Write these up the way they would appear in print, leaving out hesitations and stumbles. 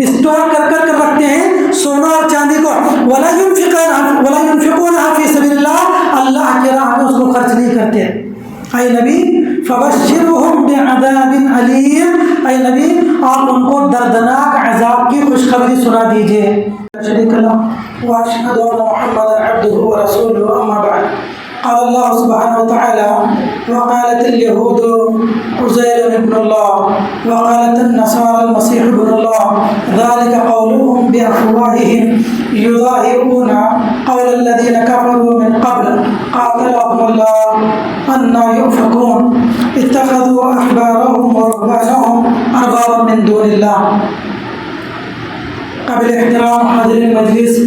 Store کر رکھتے ہیں سونا اور چاندی کو، ولا ينفقونها فی سبیل اللہ، اللہ کی راہ میں اس کو خرچ نہیں کرتے۔ اے نبی فبشرهم بعذاب علیم، اے نبی آپ ان کو دردناک عذاب کی خوشخبری سنا دیجئے۔ شریک اللہ واشهد ان محمدا عبده ورسوله، اما بعد، قال الله سبحانه وتعالى وقالت اليهود عزير ابن الله وقالت النصارى المسيح ابن الله ذلك قولهم بأفواههم يضاهئون قول الذين كفروا من قبل قاتلهم الله أنى يؤفكون اتخذوا أحبارهم ورهبانهم أربابا من دون الله۔ قابل احترام حاضرین مجلس،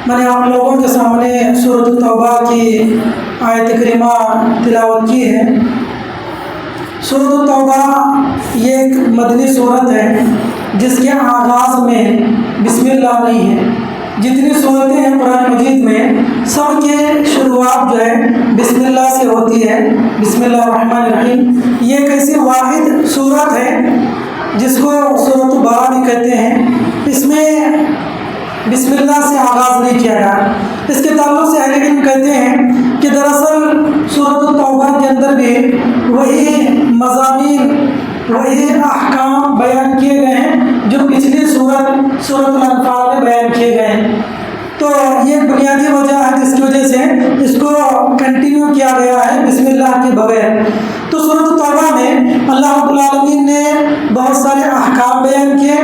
میں نے آپ لوگوں کے سامنے سورۃ التوبہ کی آیت کریمہ تلاوت کی ہے۔ سورۃ التوبہ یہ ایک مدنی سورت ہے جس کے آغاز میں بسم اللہ نہیں ہے۔ جتنی صورتیں ہیں قرآن مجید میں سب کے شروعات جو ہے بسم اللہ سے ہوتی ہے، بسم اللہ الرحمن الرحیم۔ یہ ایک ایسی واحد سورت ہے جس کو سورۃ البقرہ بھی کہتے ہیں، اس میں بسم اللہ سے آغاز نہیں کیا گیا۔ اس کے تعلق سے اہل علم کہتے ہیں کہ دراصل سورۃ التوبہ کے اندر بھی وہی مضامین، وہی احکام بیان کیے گئے ہیں جو پچھلی سورۃ الانفال میں بیان کیے گئے ہیں۔ تو یہ بنیادی وجہ ہے جس کی وجہ سے اس کو کنٹینیو کیا گیا ہے بسم اللہ کے بغیر۔ تو سورۃ التوبہ میں اللہ رب العالمین نے بہت سارے احکام بیان کیے،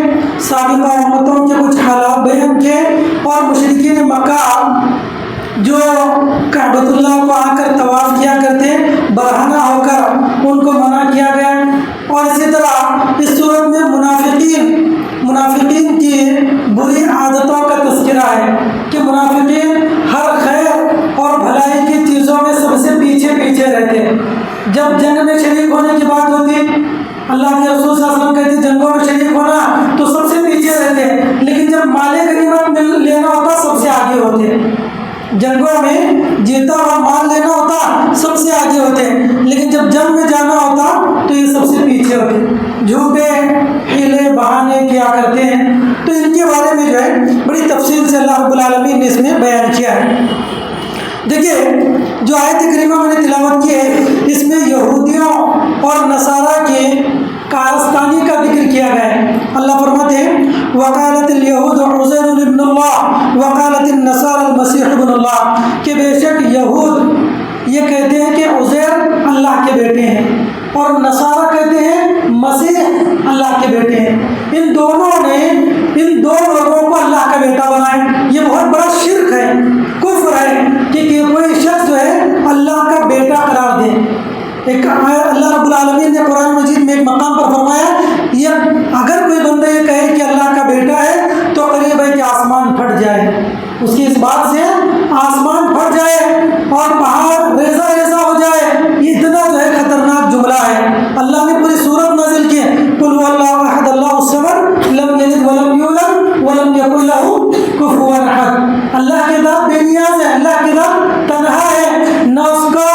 سابقہ امتوں کے کچھ حالات بیان کیے، اور مشرکین مکہ جو کعبۃ اللہ کو آ کر طواف کیا کرتے برہنہ ہو کر ان کو منع کیا گیا۔ اور اسی طرح اس صورت میں منافقین کی بری عادتوں کا تذکرہ ہے کہ منافقین ہر خیر اور بھلائی کی چیزوں میں سب سے پیچھے رہتے ہیں۔ جب جنگ میں شریک ہونے کی بات ہوتی، اللہ کے رسول صلی اللہ علیہ وسلم کہتے جنگوں میں شریک ہونا تو سب سے پیچھے رہتے ہیں، لیکن جب مال غنیمت لینا ہوتا سب سے آگے ہوتے ہیں۔ جنگوں میں جیتا ہوا مال لینا ہوتا سب سے آگے ہوتے ہیں، لیکن جب جنگ میں جانا ہوتا تو یہ سب سے پیچھے ہوتے ہیں، جھوٹے ہیلے بہانے کیا کرتے ہیں۔ تو ان کے بارے میں جو ہے بڑی تفصیل سے اللہ رب العالمین نے اس میں بیان کیا ہے۔ دیکھیے جو آیت کریمہ میں نے تلاوت کی ہے اس میں یہودیوں اور نصارہ کے کارستانی کا ذکر کیا گیا ہے۔ اللہ فرماتے ہیں وقالت الیہود عزیر ابن اللہ وقالت النصارى المسیح ابن اللہ، کہ بے شک یہود یہ کہتے ہیں کہ عزیر اللہ کے بیٹے ہیں، اور نصارہ کہتے ہیں مسیح اللہ کے بیٹے ہیں۔ ان دونوں نے ان دو لوگوں کو اللہ کا بیٹا بنایا۔ یہ بہت بڑا شرک ہے، کفر ہے کہ کوئی شخص جو ہے اللہ کا بیٹا قرار دے۔ ایک اللہ رب العالمین نے قرآن مجید میں ایک مقام پر فرمایا یہ اگر کوئی بندہ یہ کہے کہ اللہ کا بیٹا ہے تو قریب ہے کہ آسمان پھٹ جائے، اس کی اس بات سے آسمان پھٹ جائے اور پہاڑ ریزہ ہو جائے۔ یہ اتنا جو ہے خطرناک جملہ ہے۔ اللہ نے پوری سورت نازل کی قل هو اللہ احد اللہ الصمد لم یلد ولم یولد ولم یکن له کفوا احد۔ اللہ کے ذات بے نیاز ہے، اللہ کے ذات تنہا ہے، نہ اس کا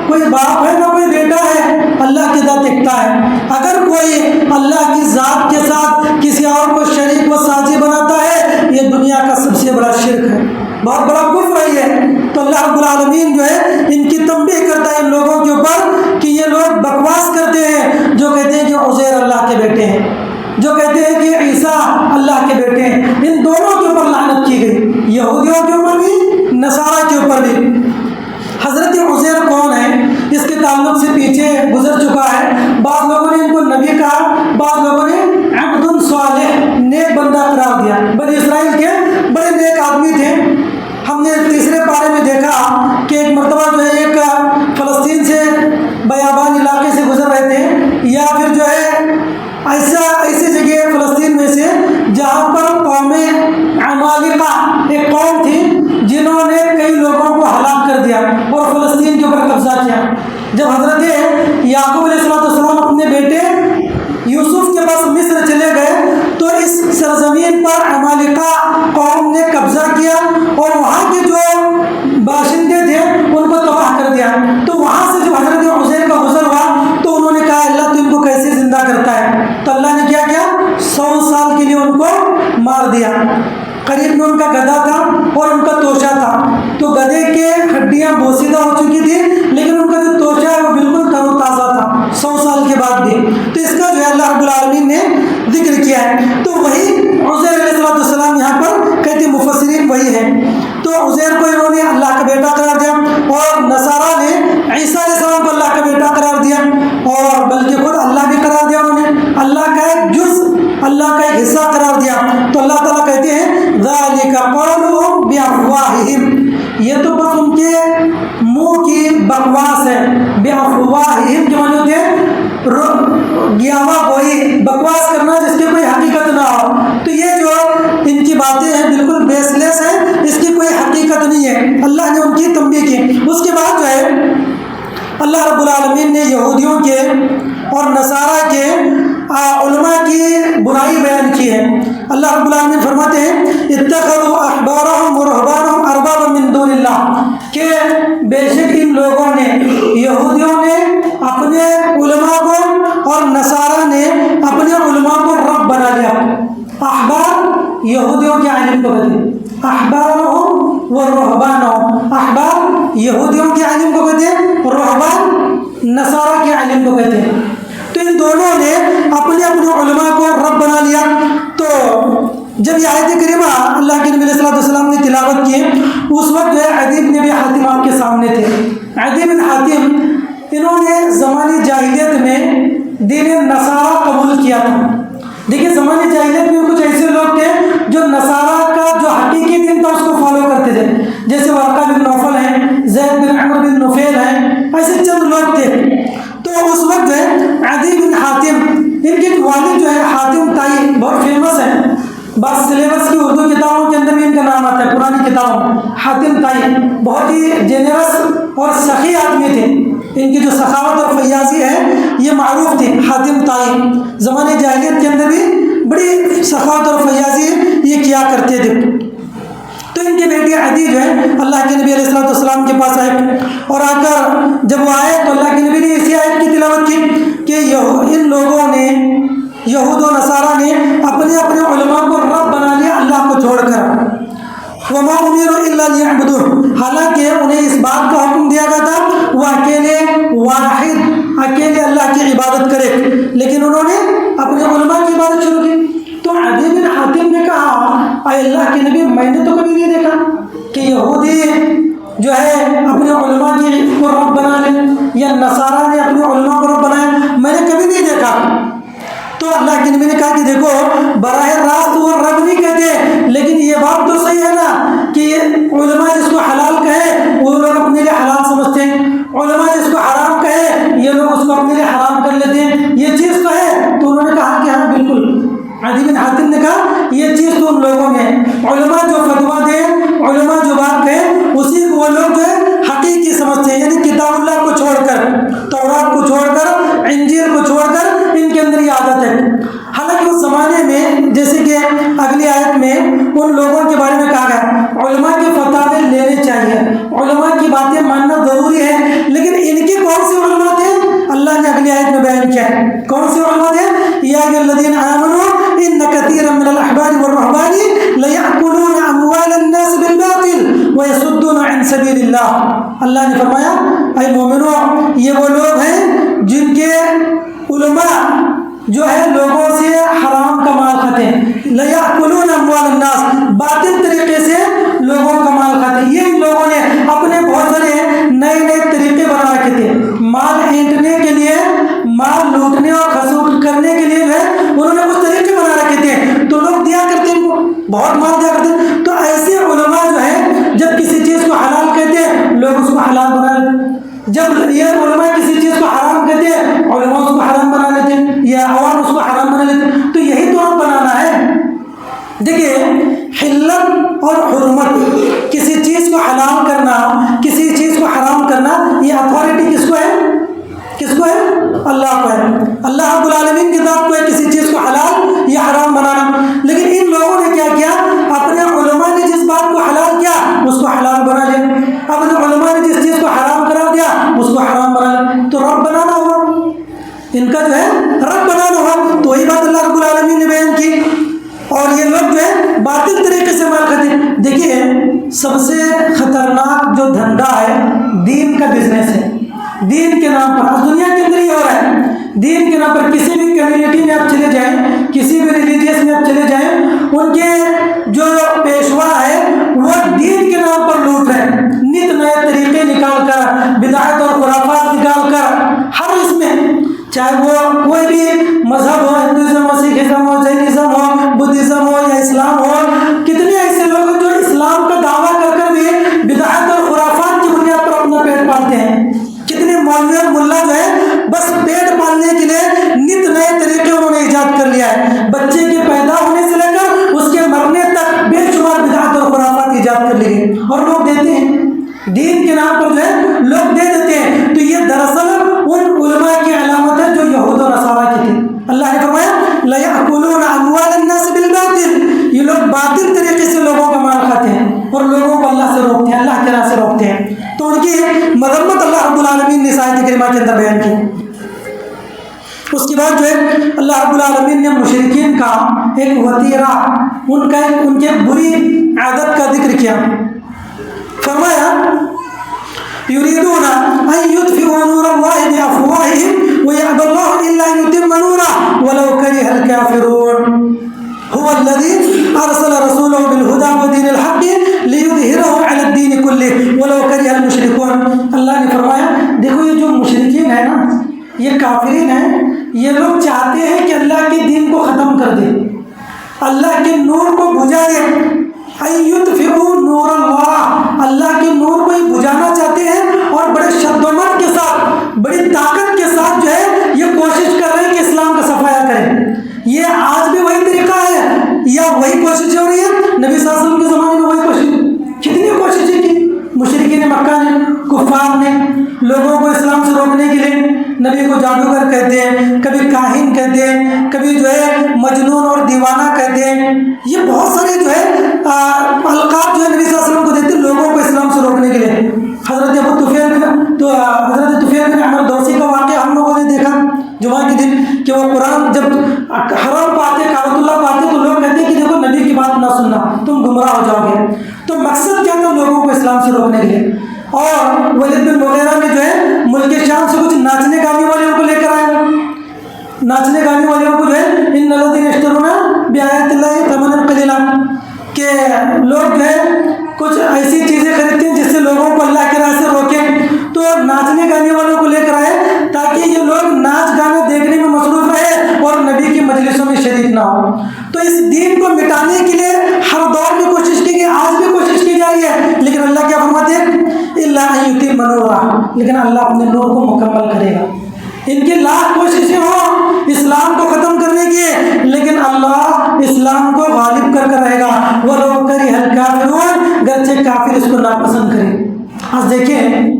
کوئی باپ ہے نہ کوئی بیٹا ہے، اللہ کی ذات یکتا ہے۔ اگر کوئی اللہ کی ذات کے ساتھ کسی اور کو شریک و ساجی بناتا ہے یہ دنیا کا سب سے بڑا شرک ہے، بہت بڑا کفر ہے۔ تو اللہ رب العالمین جو ہے ان کی تنبیہ کرتا ہے ان لوگوں کے اوپر کہ یہ لوگ بکواس کرتے ہیں جو کہتے ہیں کہ عزیر اللہ کے بیٹے ہیں، جو کہتے ہیں کہ عیسیٰ اللہ کے بیٹے ہیں۔ ان دونوں کے اوپر لعنت کی گئی، یہودیوں کے اوپر بھی نصارہ کے اوپر بھی۔ حضرت عزیر کون ہے اس کے تعلق سے پیچھے گزر چکا ہے۔ بعض لوگوں نے ان کو نبی کہا، بعض لوگوں نے عبد صالح نیک بندہ قرار دیا۔ بنی اسرائیل کے بڑے نیک آدمی تھے۔ ہم نے تیسرے پارے میں دیکھا کہ ایک مرتبہ جو ہے ایک فلسطین سے بیابان علاقے سے گزر رہے تھے، یا پھر جو ہے ایسی جگہ فلسطین میں سے جہاں پر قوم عمالقہ ایک قوم تھی جنہوں نے کئی لوگوں کو ہلاک کر دیا اور فلسطین کے اوپر قبضہ کیا۔ جب حضرت یعقوب علیہ السلام اپنے بیٹے یوسف کے پاس مصر چلے گئے تو اس سرزمین پر عمالقہ قوم نے قبضہ کیا اور وہاں کے جو باشندے تھے ان کو تباہ سال کے لیے ان کو مار دیا۔ قریب میں ان کا گدھا تھا اور ان کا توشہ تھا، تو گدھے کے ہڈیاں بوسیدہ ہو چکی تھی لیکن ان کا جو توشہ ہے وہ بالکل تر و تازہ تھا 100 سال کے بعد بھی۔ تو اس کا جو ہے اللہ رب العالمین نے ذکر کیا ہے۔ تو وہی عزیر علیہ السلام یہاں پر کہتے مفسرین وہی ہے۔ تو عزیر کو انہوں نے اللہ کا بیٹا قرار دیا، اور نصارہ نے عیسیٰ علیہ السلام کو اللہ کا بیٹا قرار دیا، اور بلکہ خود اللہ بھی قرار دیا انہوں نے، اللہ کا ایک جز، اللہ کا ایک حصہ قرار دیا۔ تو اللہ تعالیٰ کہتے ہیں ذَلِكَ قَوْلُهُمْ بِأَفْوَاهِهِمْ، یہ تو بس ان کے منہ کی بکواس ہے۔ بِأَفْوَاهِهِمْ جو معنی ہوتے ہیں گیاوا گوئی، بکواس کرنا جس کی کوئی حقیقت نہ ہو۔ تو یہ جو ان کی باتیں ہیں بالکل بیس لیس ہیں، اس کی کوئی حقیقت نہیں ہے، اللہ نے ان کی تنبیہ کی۔ اس کے بعد جو ہے اللہ رب العالمین نے یہودیوں کے اور نصارہ کے علماء کی برائی بیان کی ہے۔ اللہ رب العالمین فرماتے ہیں اتخذوا احبارهم ورهبانهم اربابا من دون اللہ، کہ بے شک ان لوگوں نے، یہودیوں نے اپنے علماء کو اور نصارہ نے اپنے علماء کو رب بنا لیا۔ احبار یہودیوں کے عالم کو کہتے ہیں، احبارهم ورهبانهم، احبار یہودیوں کے عالم کو کہتے ہیں، رہبان نصارہ کے عالم کو کہتے ہیں۔ تو ان دونوں نے اپنے اپنے علماء کو رب بنا لیا۔ تو جب یہ آیت کریمہ اللہ کے نبی علیہ السلام نے تلاوت کی، اس وقت جو ہے عدی بن ابی حاتم آپ کے سامنے تھے۔ عدی بن حاتم انہوں نے زمانی جاہلیت میں دین نصارہ قبول کیا تھا۔ دیکھیے زمانی جاہلیت میں کچھ ایسے لوگ تھے جو نصارہ کا جو حقیقی دین تھا اس کو فالو کرتے تھے، جیسے ورقہ بن نوفل ہیں، زید بن عمر بن نفیل ہیں، ایسے چند لوگ تھے۔ تو اس وقت جو ہے عدی بن حاتم، ان کے والد جو ہے حاتم طائی، بہت فیمس ہیں، بعض سلیبس کی اردو کتابوں کے اندر بھی ان کا نام آتا ہے، پرانی کتابوں۔ حاتم طائی بہت ہی جینرس اور سخی آدمی تھے، ان کی جو سخاوت اور فیاضی ہے یہ معروف تھی۔ حاتم طائی زمانے جاہلیت کے اندر بھی بڑی سخاوت اور فیاضی یہ کیا کرتے تھے۔ تو ان کے بیٹے عدی جو ہے اللہ کے نبی علیہ السلام کے پاس آئے، اور آ کر جب وہ آئے تو اللہ کے نبی نے اسی آیت کی تلاوت کی کہ ان لوگوں نے، یہود و نصارہ نے اپنے اپنے علماء کو رب بنا لیا اللہ کو چھوڑ کر۔ وَمَا أُمِرُوا إِلَّا لِيَعْبُدُوهُ، حالانکہ انہیں اس بات کا حکم دیا گیا تھا وہ اکیلے واحد، اکیلے اللہ کی عبادت کرے، لیکن انہوں نے اپنے علماء کی عبادت شروع کی۔ تو عدی بن حاتم نے کہا اے اللہ کے نبی، میں نے تو کبھی نہیں دیکھا کہ یہودی جو ہے اپنے علماء کو رب بنا لے یا نصارہ نے اپنے علماء کو رب بنایا، میں نے کبھی نہیں دیکھا۔ تو اللہ کے نبی نے کہا کہ دیکھو براہ راست وہ رب نہیں کہتے، لیکن یہ بات تو صحیح ہے نا کہ علماء جس کو حلال کہے وہ لوگ اپنے لیے حلال سمجھتے ہیں، علماء جس کو حرام کہے یہ لوگ اس کو اپنے لیے حرام کر لیتے ہیں، یہ چیز تو ہے۔ تو انہوں نے کہا کہ ہاں بالکل۔ عدی بن حاتم نے کہا یہ چیز تو ان لوگوں میں، علماء جو فتویٰ دیں، علماء جو بات کہیں اسی کو وہ لوگ جو ہے حقیقی سمجھتے ہیں، یعنی کتاب اللہ کو چھوڑ کر، تورات کو چھوڑ کر، انجیل کو چھوڑ کر ان کے اندر یہ عادت ہے۔ حالانکہ اس زمانے میں جیسے کہ اگلی آیت میں ان لوگوں کے بارے میں کہا گیا علماء کے فتوے لینے چاہیے، علماء کی باتیں ماننا ضروری ہے، لیکن ان کے کون سے علماء تھے اللہ نے اگلی آیت میں بیان کیا ہے۔ کون سے علماء تھے؟ یا ایھا الذین آمنوا ان کثیرا من الاحبار والرهبان لیأکلون اموال الناس بالباطل ویصدون عن سبیل اللہ۔ اللہ نے فرمایا اے مومنو، یہ وہ لوگ ہیں جن کے علماء جو ہے لوگوں سے حرام کا مال کھاتے ہیں، لیأکلون اموال الناس، باطل طریقے سے لوگوں کا مال کھاتے ہیں۔ یہ ان لوگوں نے اپنے بہت سارے نئے نئے طریقے بنا رکھے تھے، مال اینٹنے کے لیے، مال لوٹنے اور خسوٹ کرنے کے لیے انہوں نے کچھ طریقے بنا رکھے تھے، تو لوگ دیا کرتے ان کو، بہت مال دیا کرتے۔ تو ایسے علماء جو ہے جب کسی چیز کو حلال کہتے ہیں لوگ اس کو حلال بنا لیتے، جب یہ علماء کسی چیز کو حرام کہتے ہیں علماء اس کو حرام بنا لیتے ہیں، یا عوام اس کو حرام بنا لیتے ہیں۔ تو یہی تو ہم بنانا ہے۔ دیکھیے حلت اور حرمت، کسی چیز کو حلال کرنا، کسی چیز کو حرام کرنا، یہ اتھارٹی کس کو ہے؟ کس کو ہے؟ اللہ کو ہے۔ اللہ رب العالمین کی ذات کو ہے کسی چیز کو حلال یا حرام بنانا۔ لیکن ان لوگوں نے کیا کیا؟ اپنے علماء نے جس بات کو حلال کیا اس کو حلال بنا لیا، اپنے علماء نے جس چیز کو حرام کرا دیا اس کو حرام بنا لیا۔ تو رب بنانا ہوا، ان کا جو ہے رب بنانا ہوا۔ تو وہی بات اللہ رب العالمین نے بیان کی سب سے خطرناک جو دھندا ہے دین کا بزنس ہے. دین کے نام پر آج دنیا کے اندر ہی ہو رہا ہے. دین کے نام پر کسی بھی کمیونٹی میں آپ چلے جائیں, کسی بھی ریلیجیس میں آپ چلے جائیں, ان کے جو پیشوا ہے وہ دین کے نام پر لوٹ رہے ہیں. نت نئے طریقے نکال کر, بدعت اور خرافات نکال کر, ہر اس میں چاہے وہ کوئی بھی مذہب ہو, ہندوازم ہو, سکھزم ہو, جینزم ہو, بدھزم ہو یا اسلام ہو, کتنے ایسے لوگ ہیں جو اسلام کا دعویٰ کر کر بھی بدعت اور خرافات کی بنیاد پر اپنا پیٹ پالتے ہیں. کتنے مولوی اور ملا جو ہے بس پیٹ پالنے کے لیے نت نئے طریقے انہوں نے ایجاد کر لیا ہے. بچے کے پیدا ہونے سے لے کر اس کے مرنے تک بے شمار بدعت اور خرافات ایجاد کر لی گئی, اور لوگ دیتے ہیں دین کے نام پر جو ہے لوگ دے دیتے ہیں. تو یہ دراصل ان علماء کی علامت ہے جو یہود و نصارہ کی تھی. اللہ نے فرمایا لَيَأْكُلُونَ أَمْوَالَ النَّاسِ بِالْبَاطِلِ, یہ لوگ باطل طریقے سے لوگوں کا مال کھاتے ہیں اور لوگوں کو اللہ سے روکتے ہیں, اللہ کے راہ سے روکتے ہیں. تو ان کی مذمت اللہ رب العالمین نے آیت کریمہ کے اندر بیان کی. اس کے بعد جو ہے اللہ رب العالمین نے مشرکین کا ایک وتیرہ, ان کے بری عادت کا ذکر کیا. فرمایا یریدون ان یطفئوا نور اللہ بافواہہم ویأبی اللہ الا ان یتم نورہ ولو کرہ الکافرون هو الذی ارسل رسولہ بالہدی ودین الحق لیظہرہ علی الدین کلہ ولو کرہ المشرکون. اللہ نے فرمایا دیکھو یہ جو مشرکین ہیں نا, یہ کافرین ہیں, یہ لوگ چاہتے ہیں کہ اللہ کے دین کو ختم کر دے, اللہ کے نور کو بجھا دے. یطفئوا نور اللہ, اللہ کے نور کو ہی بجھانا چاہتے ہیں اور بڑے شد و مت کے ساتھ, بڑی طاقت کے ساتھ جو ہے یہ کوشش کر رہے ہیں کہ اسلام کا صفایا کریں. یہ آج بھی وہی طریقہ ہے یا وہی کوشش ہو رہی ہے؟ نبی صلی اللہ علیہ وسلم کے زمانے میں وہی کوشش, کتنی کوششیں کی مشرکین مکہ نے, کفار نے, لوگوں کو اسلام سے روکنے کے لیے. نبی کو جادوگر کہتے ہیں, کبھی کاہن کہتے ہیں, کبھی جو ہے مجنون اور دیوانہ کہتے ہیں. یہ بہت سارے جو ہے القاب جو ہے نبی صلی اللہ علیہ وسلم کو دیتے ہیں لوگوں کو اسلام سے روکنے کے لیے. حضرت طفیل بن عمرو دوسی کا واقعہ ہم لوگوں نے دیکھا جمعہ کے دن, کہ وہ قرآن جب حرم پاتے, کعبۃ اللہ پاتے, تو لوگ کہتے ہیں کہ دیکھو نبی کی بات نہ سننا, تم گمراہ ہو جاؤ گے. تو مقصد کیا تھا لوگوں کو اسلام سے روکنے کے لیے. اور ولید بن مغیرہ میں جو ہے ملک شام سے کچھ ناچنے گانے والوں کو لے کر آئے. ناچنے گانے والوں کو جو ہے ان الذین یشترون بآیات اللہ ثمنا قلیلا, کہ لوگ جو ہے کچھ ایسی چیزیں خریدتے ہیں جس سے لوگوں کو اللہ کے راہ سے روکیں. تو ناچنے گانے والوں کو لے کر آئے تاکہ یہ لوگ ناچ گانے دیکھنے میں مصروف رہے اور نبی کی مجلسوں میں شریک نہ ہو. تو اس دین کو مٹانے کے لیے ہر دور میں کوشش کی گئی, آج بھی کوشش کی جا رہی ہے. لیکن اللہ کیا فرماتے ہیں الا ان یتم نورہ, لیکن اللہ اپنے نور کو مکمل کرے گا. ان کی لاکھ کوششیں ہوں اسلام کو ختم کرنے کی, لیکن اللہ اسلام کو غالب کر کر رہے گا. وَلَوْ كَرِهَ الْكَافِرُونَ, گرچہ کافر اس کو ناپسند کریں. آج دیکھیں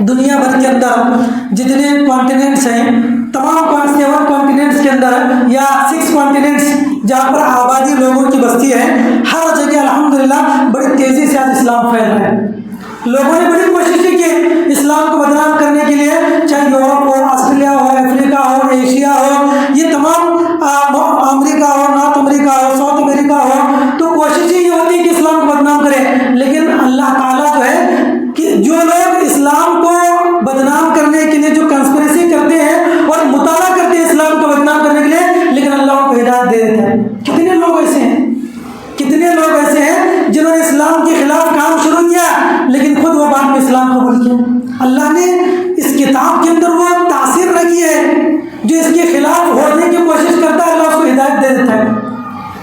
دنیا بھر کے اندر جتنے کانٹیننٹس ہیں, تمام 7 کانٹیننٹس کے اندر یا 6 کانٹیننٹس جہاں پر آبادی لوگوں کی بستی ہے, ہر جگہ الحمدللہ بڑی تیزی سے آج اسلام پھیل رہا ہے. لوگوں نے بڑی کوششیں کی اسلام کو بدنام کرنے کے لیے, چاہے یورپ ہو, آسٹریلیا ہو, افریقہ ہو, ایشیا ہو, یہ تمام امریکہ ہو, نارتھ امریکہ ہو, ساؤتھ امریکہ ہو, تو کوششیں یہ ہوتی ہے کہ اسلام کو بدنام کرے. لیکن اللہ تعالیٰ جو ہے کہ جو لوگ اسلام کو بدنام کرنے کے لیے جو کنسپریسی کرتے ہیں اور مطالعہ کرتے ہیں اسلام کو بدنام کرنے کے لیے, لیکن اللہ ان کو ہدایت دے دیتا ہے. کتنے لوگ ایسے ہیں, کتنے لوگ ایسے ہیں جنہوں نے اسلام کے خلاف کام شروع کیا لیکن خود وہ بعد میں اسلام قبول کیا. اللہ نے اس کتاب کے اندر وہ تاثیر رکھی ہے, جو اس کے خلاف ہونے کی کوشش کرتا ہے اللہ اس کو ہدایت دے دیتا ہے.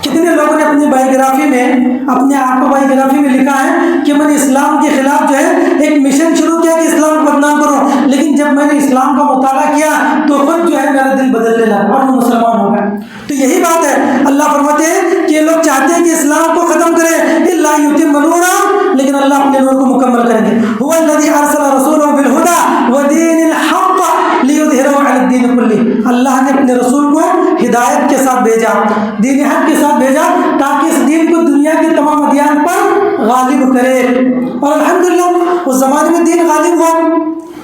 کتنے لوگوں نے اپنی بائیوگرافی میں, اپنے آٹو بائیوگرافی میں لکھا ہے کہ میں نے اسلام کے خلاف جو ہے ایک مشن شروع کیا کہ اسلام کو بدنام کروں, لیکن جب میں نے اسلام کا مطالعہ کیا تو خود جو ہے میرا دل بدلنے لگا اور میں مسلمان ہو گیا. تو یہی بات ہے, اللہ فرماتے ہیں کہ یہ لوگ چاہتے ہیں کہ اسلام کو ختم کریں الا یتم نورہ, لیکن اللہ اپنے نور کو مکمل کریں گے. هو الذی ارسل رسولہ بالہدی ودین الحق لیظہرہ علی الدین کلہ, اللہ نے اپنے رسول کو ہدایت کے ساتھ بھیجا, دین حق کے ساتھ بھیجا تاکہ اس دین کو دنیا کے تمام ادیان پر غالب کرے. اور الحمدللہ اس زمانے میں دین غالب ہوا,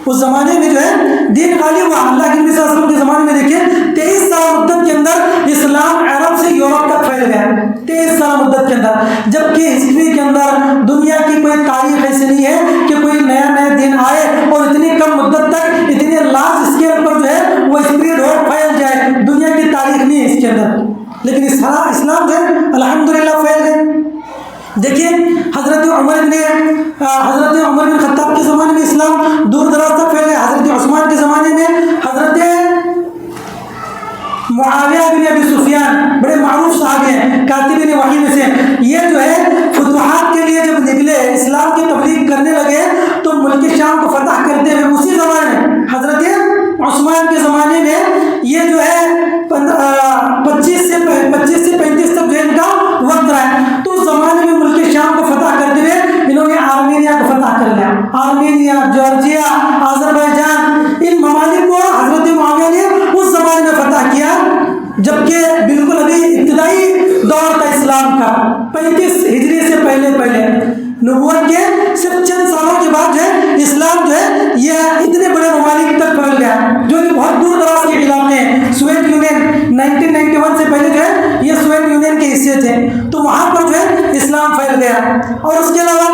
اس زمانے میں جو ہے دین غالب ہوا. اللہ کے نبی صلی اللہ علیہ وسلم کے زمانے میں دیکھیں 23 سال مدت کے اندر اسلام عرب سے یورپ تک پھیل گیا 23 سال مدت کے اندر، جبکہ ہسٹری کے اندر دنیا کی کوئی تاریخ ایسی نہیں ہے کہ کوئی نیا دن آئے اور اتنی کم مدت تک اتنے لارج اسکیل پر جو ہے وہ اسپریڈ ہو پھیل جائے، دنیا کی تاریخ نہیں ہے اس کے اندر، لیکن اسلام جو ہے الحمدللہ پھیل گئے۔ دیکھیے حضرت عمر بن خطاب کے زمانے میں اسلام دور دراز تک پھیل گیا، حضرت عثمان کے زمانے میں حضرت معاویہ بن ابی سفیان بڑے معروف صحابی ہیں، کاتبین وحی میں سے، یہ جو ہے فتوحات کے لیے جب نکلے اسلام کی تبلیغ کرنے لگے تو ملک شام کو فتح کرتے ہوئے اسی زمانے میں حضرت عثمان کے زمانے میں یہ جو ہے 25 سے 35 تک جو ان کا وقت رہا ہے، تو اس زمانے میں ملک شام کو فتح کرتے ہوئے انہوں نے آرمینیا کو فتح کر لیا، آرمینیا، جارجیا، آذربائیجان، ان ممالک کو حضرت معاویہ نے اس زمانے میں فتح کیا، جبکہ بالکل ابھی ابتدائی دور تھا اسلام کا، 35 ہجری سے پہلے نبوت کے صرف چند سالوں کے بعد جو ہے اسلام جو ہے یہ اتنے بڑے ممالک تک پھیل گیا، جو کہ بہت دور دراز کے علاقے ہیں۔ سوویت یونین 1991 سے پہلے جو ہے یہ سوویت یونین کے حصے تھے، تو وہاں پر جو ہے اسلام پھیل گیا۔ اور اس کے علاوہ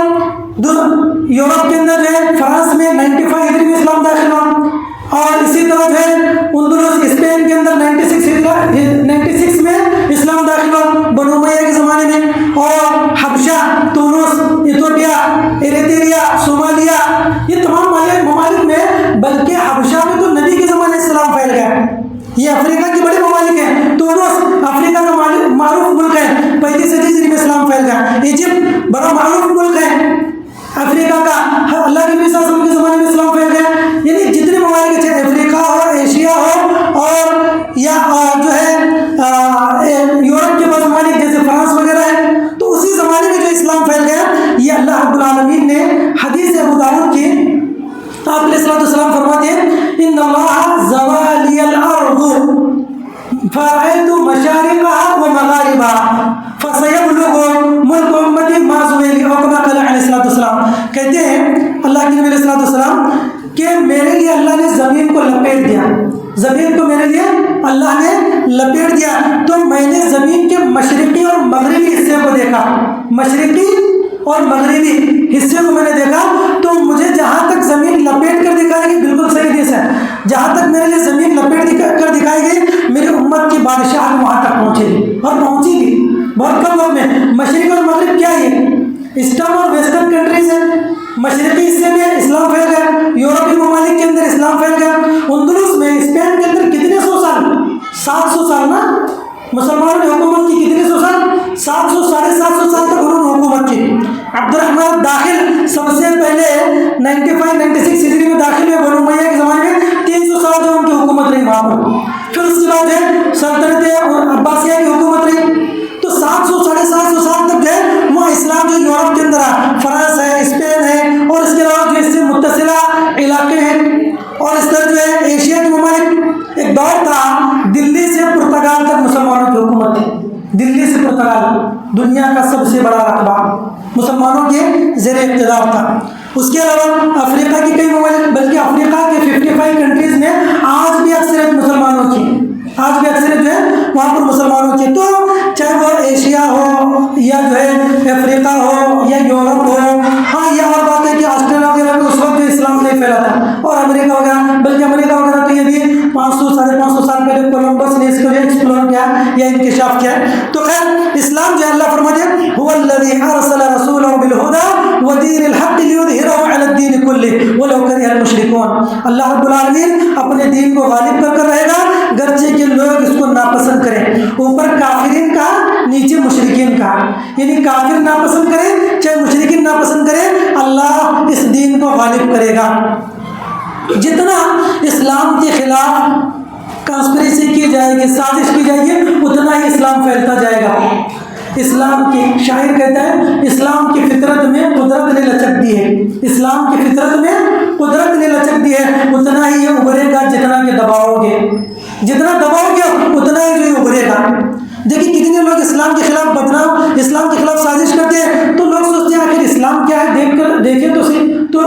یورپ کے اندر جو ہے فرانس میں 95 ہجری میں اسلام داخل ہوا، اور اسی طرح جو ہے اندلس اسپین کے اندر 96 میں اسلام داخل ہوا بنو امیہ کے زمانے میں، اور حبشہ، تونس، ایتھوپیا، ایریتریا، صومالیہ، یہ تمام ممالک میں، بلکہ حبشہ میں تو نبی کے زمانے اسلام پھیل گیا۔ یہ افریقہ کی بڑے ممالک ہیں، تونس افریقہ کا معروف ملک ہے، 35 ہجری میں اسلام پھیل گیا۔ ایجپٹ بڑا معروف ملک ہے افریقہ کا، اللہ کے نبی صلی اللہ علیہ وسلم کے زمانے میں اسلام پھیل گیا۔ یعنی جتنے ممالک چاہے افریقہ ہو، ایشیا ہو، اور یا جو ہے یورپ کے بعض ممالک جیسے فرانس وغیرہ ہے، تو اسی زمانے میں جو اسلام پھیل گیا، یہ اللہ رب العالمین نے حدیث ابو داؤد کی آپ علیہ الصلوۃ والسلام فرماتے ہیں ان اللہ زوالی الارض فرأيت مشارقها ومغاربها فسيبلغ ملك امتی ما زویلی، اور کما قال علیہ الصلوۃ والسلام، کہتے ہیں اللہ کے نبی علیہ الصلوۃ والسلام کہ میرے لیے اللہ نے زمین کو لپیٹ دیا، زمین کو میرے لیے اللہ نے لپیٹ دیا، تو میں نے زمین کے مشرقی اور مغربی حصے کو دیکھا، مشرقی اور مغربی حصے کو میں نے دیکھا، تو مجھے جہاں تک زمین لپیٹ کر دکھائی گئی، بالکل صحیح حدیث ہے، جہاں تک میرے لیے زمین لپیٹ کر دکھائی گئی میری امت کی بادشاہت وہاں تک پہنچے گی، اور پہنچی بھی بہت کم وقت میں۔ مشرق اور مغرب کیا ہے؟ ایسٹرن اور ویسٹرن کنٹریز ہیں۔ مشرقی حصے میں اسلام پھیل گیا، یورپی ممالک کے اندر اسلام پھیل گیا، اندلس میں اسپین کے اندر کتنے سو سال، 700 سال نا مسلمانوں نے حکومت کی، کتنے سو سال، 700 ساڑھے 700 سال تک انہوں نے حکومت کی۔ عبد الرحمن داخل سب سے پہلے 96 ہجری میں داخل ہوئے بنو امیہ کے زمانے میں، 300 سال جو ان کی حکومت رہی وہاں پر، پھر اس کے بعد ہے سلطنت عباسیہ کی حکومت رہی، تو 700 ساڑھے 700 سال تک جو ہے وہاں اسلام جو یورپ کے اندر ہے، فرانس ہے، اسپین ہے، اور اس کے علاوہ جو اس سے متصلہ علاقے ہیں، اور اس طرح جو ہے ایشیا کے ممالک۔ ایک دور تھا دلی سے پرتگال تک مسلمانوں کی حکومت تھی، دلی سے پرتگال دنیا کا سب سے بڑا رقبہ مسلمانوں کے زیر اقتدار تھا۔ اس کے علاوہ افریقہ کی کئی ممالک، بلکہ افریقہ کے 55 کنٹریز میں آج بھی اکثریت مسلمانوں کی، آج بھی اکثریت جو ہے وہاں پر مسلمانوں کی، تو چاہے وہ ایشیا ہو یا جو ہے افریقہ ہو یا یورپ ہو، ہاں یہ اور بات ہے کہ آسٹریلیا وغیرہ میں اس وقت جو اسلام نہیں پھیلا تھا، اور امریکہ وغیرہ، بلکہ امریکہ وغیرہ تو یہ بھی 500 ساڑھے 500 سال پہلے کولمبس نے اس کو جو ایکسپلور کیا یا انکشاف کیا۔ تو خیر اسلام جو اللہ فرماتے ہیں هو الذي ارسل رسوله بالهدى ودين الحق ليظهره على الدين كله ولو كره المشركون، اللہ رب العالمین اپنے دین کو غالب کر رہے گا گرچہ کہ لوگ اس کو ناپسند کریں، اوپر کافرین کا نیچے مشرکین کا، یعنی کافر ناپسند کریں چاہے مشرکین ناپسند کریں، اللہ اس دین کو غالب کرے گا۔ جتنا اسلام کے خلاف کانسپریسی کی جائے گی، سازش کی جائے گی، اتنا ہی اسلام پھیلتا جائے گا۔ اسلام کی شاعر کہتا ہے اسلام کی فطرت میں قدرت نے لچک دی ہے، اسلام کی فطرت میں قدرت نے لچک دی ہے، اتنا ہی یہ ابھرے گا جتنا کہ دباؤ گے، جتنا دباؤ گے اتنا ہی جو یہ ابھرے گا۔ دیکھیں کتنے لوگ اسلام کے خلاف بدنام، اسلام کے خلاف سازش کرتے ہیں، تو لوگ سوچتے ہیں آخر اسلام کیا ہے، دیکھیں تو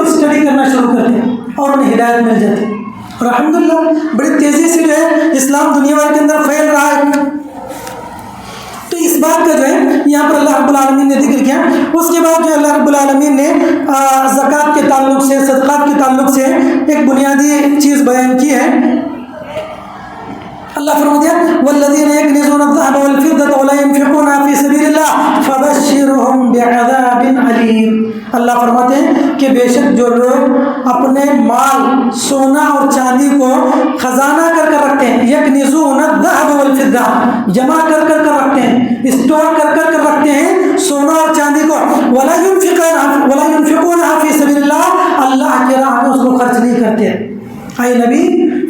اسٹڈی کرنا شروع کرتے ہیں اور انہیں ہدایت مل جاتی ہے، اور الحمدللہ بڑی تیزی سے جو ہے اسلام دنیا بھر کے اندر پھیل رہا ہے۔ بات کا جو ہے یہاں پر اللہ رب العالمین نے ذکر کیا. اس کے بعد جو اللہ رب العالمین نے زکوٰۃ کے تعلق سے، صدقات کے تعلق سے ایک بنیادی چیز بیان کی ہے. اللہ فرماتے ہیں والذین یکنزون الذهب والفضة ولا ينفقونها في سبیل اللہ فبشرهم بعذاب علیم. اللہ فرماتے ہیں کہ بے شک جو لوگ اپنے مال سونا اور چاندی کو خزانہ کر کر رکھتے ہیں، یکنزون الذهب والفضة جمع کر کر رکھتے ہیں، اسٹور کر کر رکھتے ہیں سونا اور چاندی کو، ولا ينفقونها في سبیل اللہ اللہ کی راہ میں اس کو خرچ نہیں کرتے. اے نبی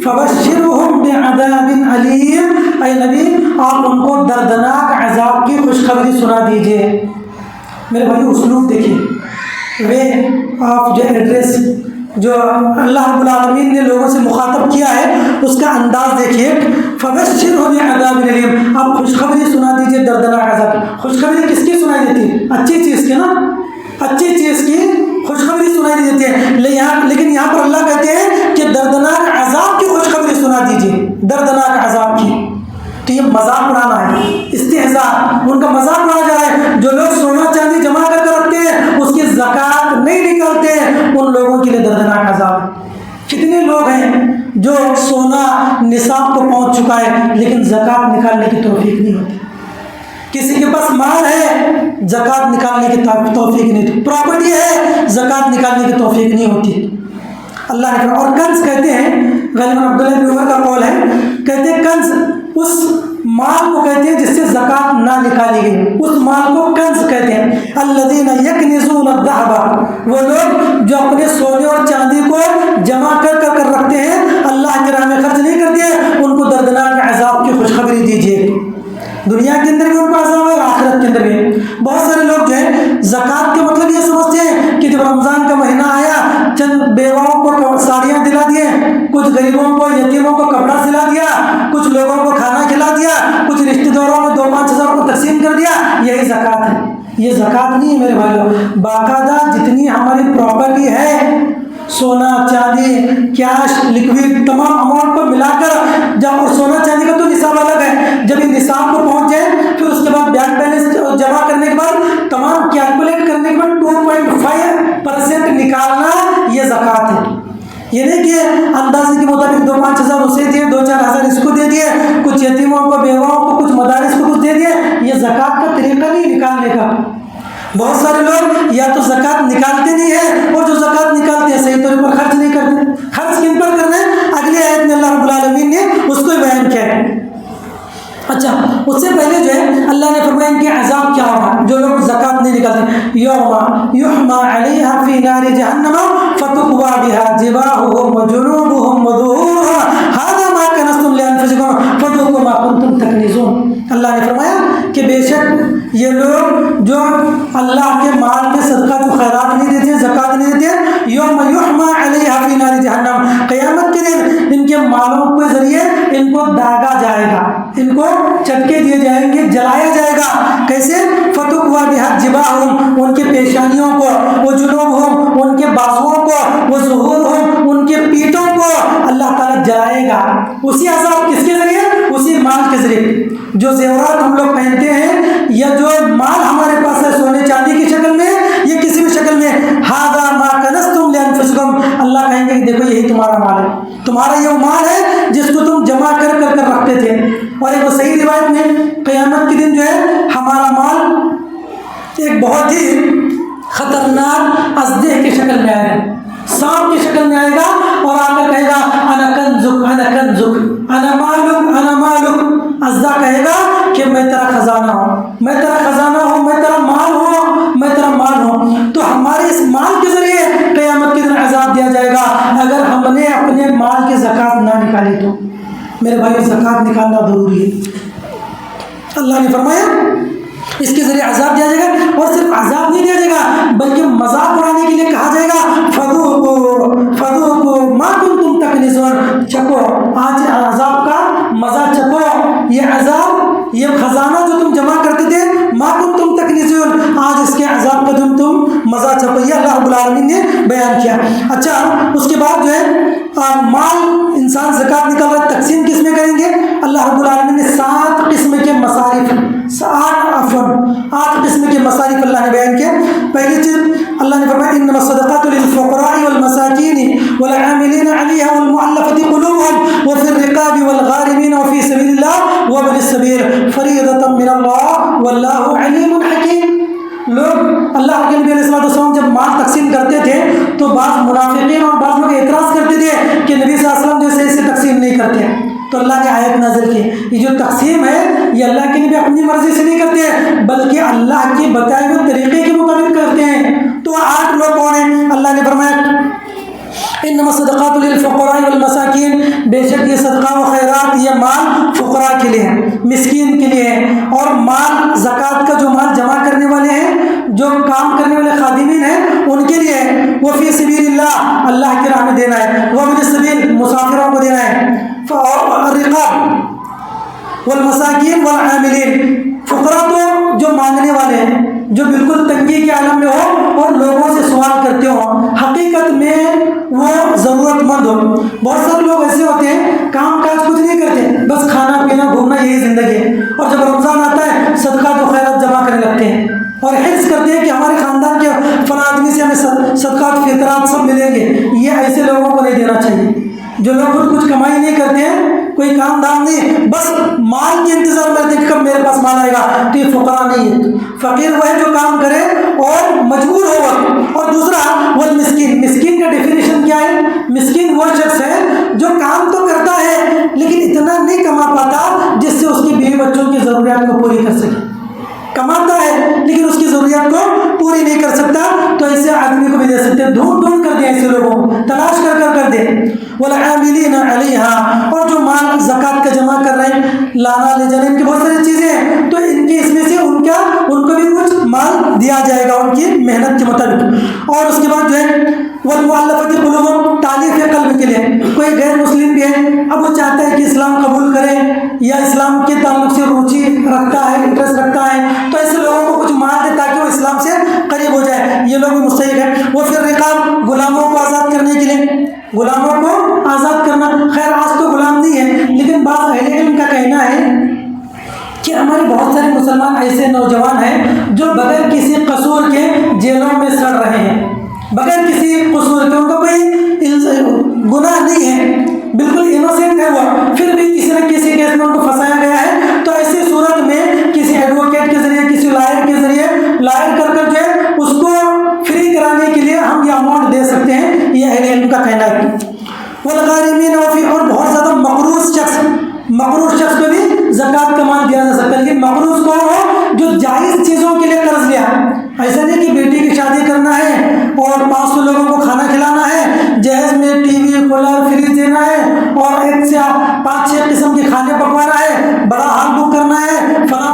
فبشرهم بعذاب علیم، اے نبی آپ ان کو دردناک عذاب کی خوشخبری سنا دیجئے. میرے بھائی اسلوب دیکھیں، وہ آپ جو ایڈریس جو اللہ رب العالمین نے لوگوں سے مخاطب کیا ہے اس کا انداز دیکھیے. فبشرهم بعذاب علیم، آپ خوشخبری سنا دیجئے دردناک عذاب. خوشخبری کس کی سنائی دیتی؟ اچھی چیز کی نا، اچھی چیز کی خوشخبری سنائی دیتی ہے. لیکن یہاں پر اللہ کہتے ہیں کہ دردناک عذاب کی خوشخبری سنا دیجیے، دردناک عذاب کی. تو یہ مذاق اڑانا ہے، استہزاء، ان کا مذاق اڑایا جا رہا ہے. جو لوگ سونا چاندی جمع کر کے رکھتے ہیں اس کی زکوٰۃ نہیں نکالتے ہیں، ان لوگوں کے لیے دردناک عذاب ہے. کتنے لوگ ہیں جو سونا نصاب کو پہنچ چکا ہے لیکن زکوٰۃ نکالنے کی توفیق نہیں ہوتی. کسی کے پاس مال ہے زکوٰۃ نکالنے کی توفیق نہیں ہوتی، پراپرٹی ہے زکوٰۃ نکالنے کی توفیق نہیں ہوتی. اللہ نے اور کنز کہتے ہیں، غالباً عبداللہ بن عمر کا قول ہے، کہتے ہیں کنز اس مال کو کہتے ہیں جس سے زکوٰۃ نہ نکالی گئی، اس مال کو کنز کہتے ہیں. الذین یکنزون الذهب، وہ لوگ جو اپنے سونے اور چاندی کو جمع کر رکھتے ہیں، اللہ کی راہ میں خرچ نہیں کرتے ہیں، ان کو دردناک عذاب کی خوشخبری دیجیے. دنیا کے اندر بھی ان کو عذاب ہے اور آخرت کے اندر بھی. بہت سارے لوگ جو ہے زکوٰۃ کے مطلب یہ سمجھتے ہیں کہ جب رمضان کا مہینہ آیا چند بیواؤں کو ساڑیاں دلا دیے، کچھ غریبوں کو یتیموں کو کپڑا سلا دیا، کچھ لوگوں کو کھانا کھلا دیا، کچھ رشتہ داروں میں 2-5 ہزار کو تقسیم کر دیا، یہی زکوٰۃ ہے. یہ زکوٰۃ نہیں ہے میرے بھائیوں. باقاعدہ جتنی ہماری پراپرٹی ہے، سونا چاندی کیش لکوڈ تمام اماؤنٹ کو ملا کر جب، اور سونا چاندی کا تو نصاب الگ ہے، جب یہ نصاب کو پہنچ جائے پھر اس کے بعد بینک بیلنس جمع کرنے کے بعد تمام کیلکولیٹ کرنے کے بعد 2.5% نکالنا یہ زکوٰۃ ہے. یہ نہیں کہ اندازے کے مطابق 2-5 ہزار اسے دیے، 2-4 ہزار اس کو دے دیے، کچھ یتیموں کو بیواؤں کو کچھ مدارس کو کچھ دے دیے. یہ زکوٰۃ کا طریقہ نہیں نکالنے کا. بہت سارے لوگ یا تو زکوٰۃ نکالتے نہیں ہیں، اور جو زکوٰۃ نکالتے ہیں صحیح طور پر خرچ نہیں کرتے. خرچ کن پر کرنا ہے؟ اگلی آیت میں اللہ رب العالمین نے اس کو بیان کیا ہے. اچھا، اس سے پہلے جو ہے اللہ نے فرمایا ان کے عذاب کیا ہوگا جو لوگ زکوٰۃ نہیں نکالتے. یوم یحمى علیہا فی نار جہنم فتقوی بها جباہہم وجنوبہم وظہورہم ھذا ما کنزتم لانفسکم فذوقوا ما کنتم تکنزون. اللہ نے فرمایا کہ بے شک یہ لوگ جو اللہ کے مال میں صدقہ و خیرات نہیں دیتے، زکوٰۃ نہیں دیتے، یوم یحمى علیہا فی نار جہنم، قیامت کے دن ان کے مالوں کے ذریعے ان کو داغا جائے گا، ان کو چٹکے دیے جائیں گے، جلایا جائے گا. کیسے؟ فتقوی بها جباہہم، ان کے پیشانیوں کو، وجنوبہم ان کے بازوؤں کو، وظہورہم ان کے پیٹھوں کو اللہ تعالیٰ جلائے گا. اسی عذاب کس کے ذریعے؟ اسی مال کے ذریعے. جو زیورات ہم لوگ پہنتے ہیں یا جو مال ہمارے پاس ہے سونے چاندی کی شکل میں یا کسی بھی شکل میں، ھذا ما کنزتم لانفسکم، اللہ کہیں گے کہ دیکھو یہی تمہارا مال ہے، تمہارا یہ مال ہے جس کو تم جمع کر رکھتے تھے. اور ایک صحیح روایت میں قیامت کے دن جو ہے ہمارا مال ایک بہت ہی خطرناک اژدہے کی شکل میں آئے گا، سانپ کی شکل میں آئے گا، اور آ کر کہے گا انا کنزک انا کنزک انا مالک انا مالک. اژدہا کہے گا کہ میں تیرا خزانہ ہوں، میں تیرا خزانہ ہوں، میں تیرا مال ہوں، میں تیرا مال ہوں. تو ہمارے اس مال کے ذریعے قیامت کے دن عذاب دیا جائے گا اگر ہم نے اپنے مال کی زکوٰۃ نہ نکالی تو. میرے بھائی زکوٰۃ نکالنا ضروری ہے. اللہ نے فرمایا اس کے ذریعے عذاب دیا جائے گا، اور صرف عذاب نہیں دیا جائے گا بلکہ مذاق اڑانے کے لیے کہا جائے گا فذوقوا ما کنتم تکنزون، چکو آج عذاب کا مزہ چکو. یہ عذاب، یہ خزانہ جو تم جمع کرتے تھے، ما کنتم تکنزون، آج اس کے عذاب کا تم مزہ چکو. یہ اللہ رب العالمین نے بیان کیا. اچھا، اس کے بعد جو ہے مال انسان زکوٰۃ نکال رہا ہے، تقسیم کس میں کریں گے؟ اللہ رب العالمین نے 7 قسم کے مصارف، 8 8 قسم کے مصارف اللہ نے بیان کیا. پہلی چیز اللہ نے فرمایا انما الصدقات للفقراء والمساکین والعاملین علیہا والمؤلفۃ قلوبهم وفی الرقاب والغارمین وفی سبیل اللہ وابن السبیل فریضۃ من اللہ واللہ علیم حکیم. لوگ اللہ کے نبی علیہ السلام جب مال تقسیم کرتے تھے تو بعض منافقین اور بعض لوگ اعتراض کرتے تھے کہ نبی صلی اللہ علیہ وسلم جیسے اسے تقسیم نہیں کرتے. تو اللہ نے آیت نازل کی یہ جو تقسیم ہے یہ اللہ کے نبی اپنی مرضی سے نہیں کرتے بلکہ اللہ کے بتائے ہوئے طریقے کے مطابق کرتے ہیں. تو 8 لوگ کون ہیں؟ اللہ نے فرمایا انما الصدقات للفقراء والمساکین، بے شک یہ صدقہ و خیرات یہ مال فقراء کے لیے ہے، مسکین کے لیے ہے، اور مال زکوٰۃ کا جو مال جمع کرنے والے ہیں جو کام کرنے والے خادمین ہیں ان کے لیے ہے. وہ فی سبیل اللہ اللہ کی راہ میں دینا ہے، وہ ابن السبیل مسافروں کو دینا ہے. اور الرقاب والمساکین والعاملین، فقراء تو جو مانگنے والے ہیں جو بالکل تنگی کے عالم میں ہو اور لوگوں سے سوال کرتے ہوں، حقیقت میں وہ ضرورت مند ہو. بہت سارے لوگ ایسے ہوتے ہیں کام کاج کچھ نہیں کرتے، بس کھانا پینا گھومنا یہی زندگی ہے، اور جب رمضان آتا ہے صدقات و خیرات جمع کرنے لگتے ہیں اور حرص کرتے ہیں کہ ہمارے خاندان کے فلاں آدمی سے ہمیں صدقات فطرات سب ملیں گے. یہ ایسے لوگوں کو نہیں دینا چاہیے جو لوگ خود کچھ کمائی نہیں کرتے ہیں، کوئی کام دام نہیں، بس مال کے انتظار میں رہتے کہ کب میرے پاس مال آئے گا. تو یہ فقراء نہیں ہے. فقیر وہ ہے جو کام کرے اور مجبور ہو وقت. اور دوسرا وہ مسکین، مسکین کا ڈیفینیشن کیا ہے؟ مسکین وہ شخص ہے جو کام تو کرتا ہے لیکن اتنا نہیں کما پاتا جس سے اس کی بیوی بچوں کی ضروریات کو پوری کر سکے. کماتا ہے لیکن اس کی ضروریات کو پوری نہیں کر سکتا، تو ایسے آدمی کو بھی دے سکتے ہیں. ڈھونڈ کر دیں ایسے لوگوں کو، تلاش کر دیں. والعاملین علیہا، اور جو مال زکوٰۃ کا جمع کر رہے ہیں، لانا لے جانے، ان کی بہت ساری چیزیں ہیں تو ان کی اس میں سے ان کو بھی کچھ مال دیا جائے گا ان کی محنت کے مطابق. اور اس کے بعد جو ہے والمؤلفۃ قلوبہم، تالیف قلب کے لیے کوئی غیر مسلم بھی ہے، اب وہ چاہتا ہے کہ اسلام قبول کرے یا اسلام کے تعلق سے روچی رکھتا ہے، انٹرسٹ رکھتا ہے، تو ایسے لوگوں کو کچھ مال دے تاکہ وہ اسلام سے قریب ہو جائے. یہ لوگ بھی مستحق ہیں. وہ پھر رقاب، غلاموں کو آزاد کرنے کے لیے، غلاموں کو آزاد کرنا. خیر آج تو غلام نہیں ہے لیکن بعض اہل علم کا کہنا ہے کہ ہمارے بہت سارے مسلمان ایسے نوجوان ہیں جو بغیر کسی قصور کے جیلوں میں سڑ رہے ہیں، بغیر کسی قصور کے، ان کا کوئی گناہ نہیں ہے، بالکل انوسینٹ ہے وہ، پھر بھی کسی نہ کسی کیس میں ان کو پھنسایا گیا ہے. تو ایسی صورت میں کسی ایڈوکیٹ کے ذریعے، کسی لائر کے ذریعے لائر کر جو ہے اس کو فری کرانے کے لیے ہم یہ اماؤنٹ دے سکتے ہیں. یہ اہل علم کا کہنا ہے. والغارمین، اور بہت زیادہ مقروض شخص کو بھی زکوٰۃ کا مال دیا جا سکتا ہے. لیکن مقروض کون ہو؟ جو جائز چیزوں کے لیے قرض لیا. ایسا نہیں کہ بیٹی کی شادی کرنا ہے اور 500 لوگوں کو کھانا کھلانا ہے، جہیز میں ٹی وی کولر فریج دینا ہے اور 1 سے 5-6 قسم کے کھانے پکوانا ہے، بڑا ہال بک کرنا ہے، فلاں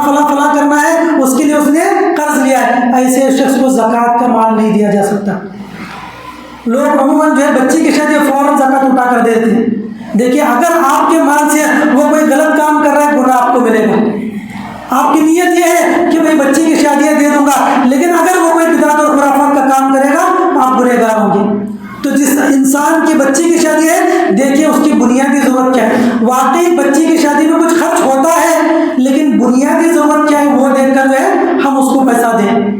کرنا ہے، اس کے لیے اس نے قرض لیا ہے. ایسے شخص کو زکوٰۃ کا مال نہیں دیا جا سکتا. لوگ عموماً جو ہے بچی کی شادی فوراً زکوٰۃ اٹھا کر دیتے ہیں. دیکھیے اگر آپ کے مال سے وہ کوئی غلط کام کر رہا ہے گناہ آپ کو ملے گا. آپ کی نیت یہ ہے کہ میں بچی کی شادیاں دے دوں گا، لیکن اگر وہ کوئی بدعت اور خرافات کا کام کرے گا آپ گنہگار ہوں گے. تو جس انسان کی بچی کی شادی ہے دیکھیے اس کی بنیادی ضرورت کیا ہے. واقعی بچی کی شادی میں کچھ خرچ ہوتا ہے لیکن بنیادی ضرورت کیا ہے وہ دیکھ کر جو ہے ہم اس کو پیسہ دیں.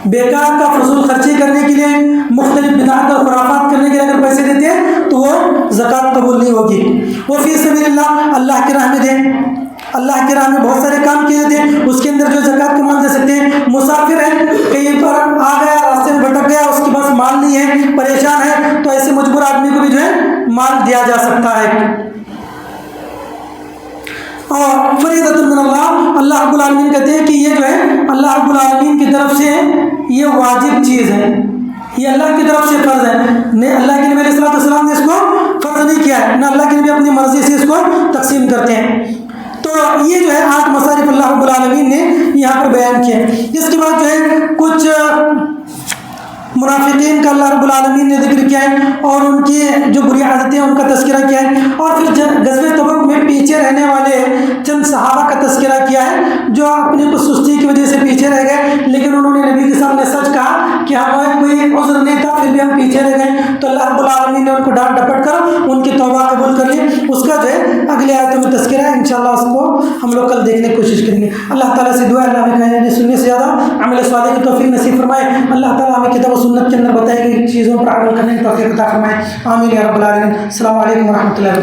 بیکار کا فضول خرچی کرنے کے لیے، مختلف بدعات اور خرافات کرنے کے لیے اگر پیسے دیتے ہیں تو وہ زکوٰۃ قبول نہیں ہوگی. وہ فی سبیل اللہ، اللہ کی راہ میں دیں. اللہ کی راہ میں بہت سارے کام کیے تھے، اس کے اندر جو زکوٰۃ کا مال دے سکتے ہیں. مسافر ہے، کہیں پر آ گیا، راستے میں بھٹک گیا، اس کے پاس مال نہیں ہے، پریشان ہے، تو ایسے مجبور آدمی کو بھی جو ہے مال دیا جا سکتا ہے. اور فریضۃ من اللہ، اللہ رب العالمین کہتے ہیں کہ یہ جو ہے اللہ رب العالمین کی طرف سے یہ واجب چیز ہے، یہ اللہ کی طرف سے فرض ہے. اللہ کے نبی علیہ السلام نے اس کو فرض نہیں کیا ہے، نہ اللہ کے نبی اپنی مرضی سے اس کو تقسیم کرتے ہیں. تو یہ جو ہے 8 مصارف اللہ رب العالمین نے یہاں پر بیان کیے. اس کے بعد جو ہے کچھ منافقین کا اللہ رب العالمین نے ذکر کیا ہے اور ان کی جو بری عادتیں ان کا تذکرہ کیا ہے. اور پھر غزوہ تبوک میں پیچھے رہنے والے چند صحابہ کا تذکرہ کیا ہے جو اپنی کچھ سستی کی وجہ سے پیچھے رہ گئے، لیکن انہوں نے نبی کے سامنے سچ کہا کہ ہمیں کوئی عذر نہیں تھا پھر بھی ہم پیچھے رہ گئے. تو اللہ رب العالمین نے ان کو ڈانٹ ڈپٹ کر ان کی توبہ قبول کر لی. اس کا جو ہے اگلے آیتوں میں تذکرہ ہے. انشاءاللہ اس کو ہم لوگ کل دیکھنے کی کوشش کریں گے. اللہ تعالیٰ سے دعا ہے اللہ ہمیں کہنے سننے سے زیادہ عمل صالح کی توفیق نصیب فرمائے. اللہ تعالیٰ ہمیں کتاب و سنت کے اندر بتائی گئی چیزوں پر عمل کرنے کی توفیق عطا فرمائے. آمین یا رب العالمین. السلام علیکم ورحمۃ اللہ.